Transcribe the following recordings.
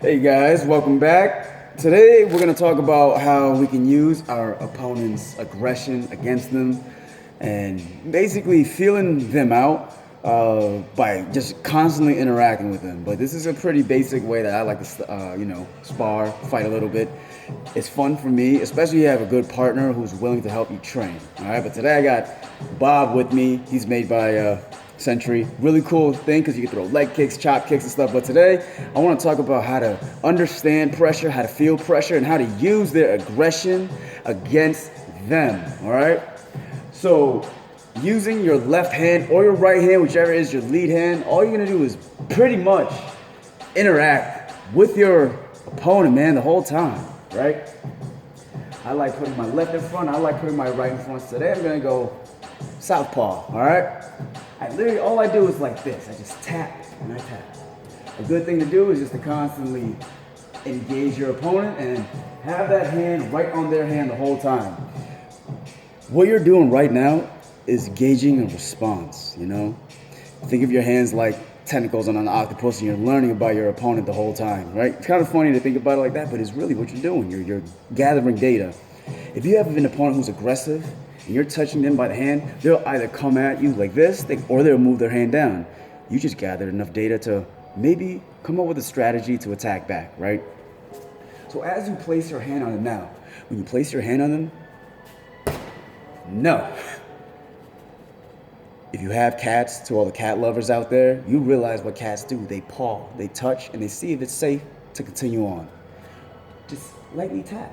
Hey guys, welcome back. Today we're going to talk about how we can use our opponent's aggression against them and basically feeling them out by just constantly interacting with them. But this is a pretty basic way that I like to, spar, fight a little bit. It's fun for me, especially if you have a good partner who's willing to help you train. All right, but today I got Bob with me. He's made by Century. Really cool thing because you can throw leg kicks, chop kicks, and stuff. But today, I want to talk about how to understand pressure, how to feel pressure, and how to use their aggression against them. All right? So, using your left hand or your right hand, whichever is your lead hand, all you're going to do is pretty much interact with your opponent, man, the whole time, right? I like putting my left in front. I like putting my right in front. Today, I'm going to go southpaw, all right? All I do is like this. I just tap and I tap. A good thing to do is just to constantly engage your opponent and have that hand right on their hand the whole time. What you're doing right now is gauging a response, you know? Think of your hands like tentacles on an octopus and you're learning about your opponent the whole time, right? It's kind of funny to think about it like that, but it's really what you're doing. You're gathering data. If you have an opponent who's aggressive, and you're touching them by the hand, they'll either come at you like this, or they'll move their hand down. You just gathered enough data to maybe come up with a strategy to attack back, right? So as you place your hand on them now, when you place your hand on them, no. If you have cats, to all the cat lovers out there, you realize what cats do. They paw, they touch, and they see if it's safe to continue on. Just lightly tap.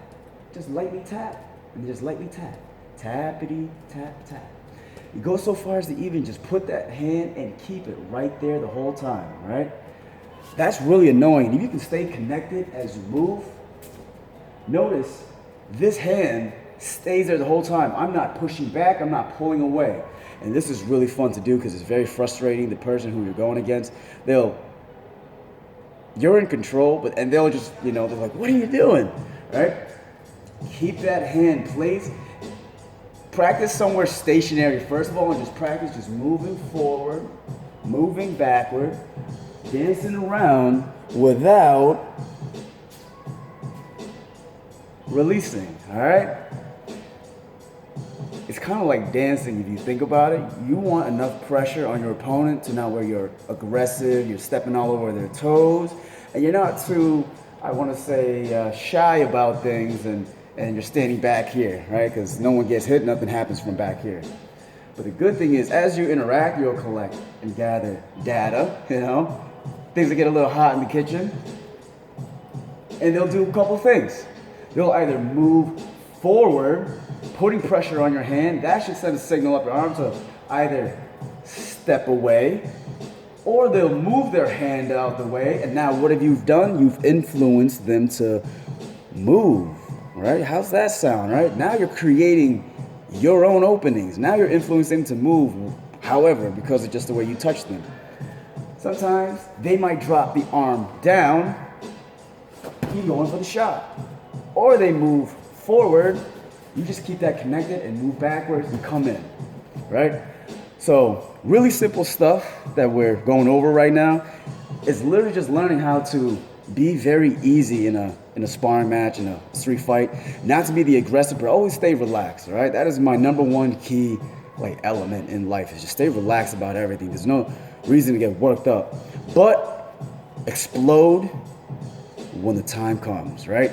Just lightly tap, and just lightly tap. Tappity, tap, tap. You go so far as to even just put that hand and keep it right there the whole time, right? That's really annoying. If you can stay connected as you move, notice this hand stays there the whole time. I'm not pushing back, I'm not pulling away. And this is really fun to do because it's very frustrating. The person who you're going against, you're in control, and they'll just, they're like, what are you doing, right? Keep that hand placed. Practice somewhere stationary first of all, and just practice just moving forward, moving backward, dancing around without releasing, all right? It's kind of like dancing if you think about it. You want enough pressure on your opponent to not where you're aggressive, you're stepping all over their toes, and you're not too, I want to say, shy about things and you're standing back here, right? Because no one gets hit, nothing happens from back here. But the good thing is, as you interact, you'll collect and gather data, Things that get a little hot in the kitchen. And they'll do a couple things. They'll either move forward, putting pressure on your hand. That should send a signal up your arm to either step away, or they'll move their hand out the way. And now what have you done? You've influenced them to move. Right? How's that sound, right? Now you're creating your own openings. Now you're influencing them to move, however, because of just the way you touch them. Sometimes they might drop the arm down, you going for the shot. Or they move forward, you just keep that connected and move backwards and come in, right? So really simple stuff that we're going over right now is literally just learning how to be very easy in a sparring match, in a street fight, not to be the aggressive, but always stay relaxed, all right? That is my number one key element in life, is just stay relaxed about everything. There's no reason to get worked up, but explode when the time comes, right?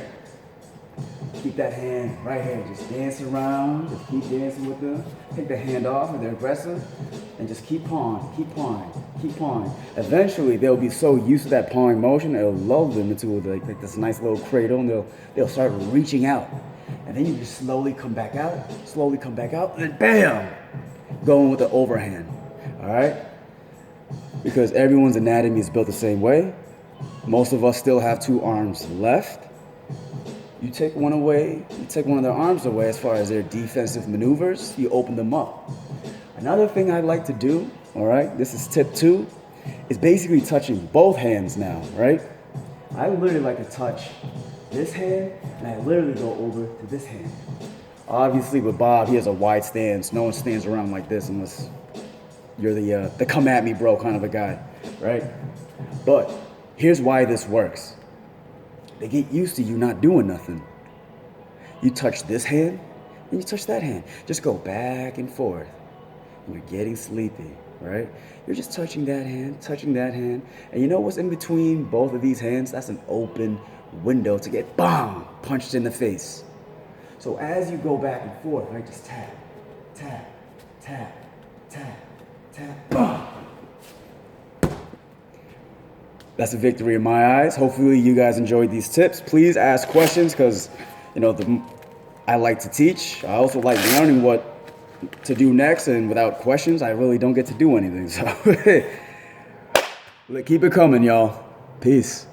Keep that hand right here, just dance around, just keep dancing with them. Take the hand off if they're aggressive, and just keep pawing, keep pawing, keep pawing. Eventually, they'll be so used to that pawing motion, it'll lull them into like this nice little cradle, and they'll start reaching out. And then you just slowly come back out, and then bam, going with the overhand, all right? Because everyone's anatomy is built the same way. Most of us still have two arms left. You take one away, you take one of their arms away as far as their defensive maneuvers, you open them up. Another thing I like to do, all right, this is tip 2, is basically touching both hands now, right? I literally like to touch this hand, and I literally go over to this hand. Obviously with Bob, he has a wide stance. No one stands around like this unless you're the come at me bro kind of a guy, right? But here's why this works. they get used to you not doing nothing. You touch this hand, and you touch that hand. Just go back and forth. And you're getting sleepy, right? You're just touching that hand. And you know what's in between both of these hands? That's an open window to get, bang, punched in the face. So as you go back and forth, right, just tap, tap, tap, tap, tap, bang. That's a victory in my eyes. Hopefully you guys enjoyed these tips. Please ask questions because, I like to teach. I also like learning what to do next, and without questions, I really don't get to do anything. So keep it coming, y'all. Peace.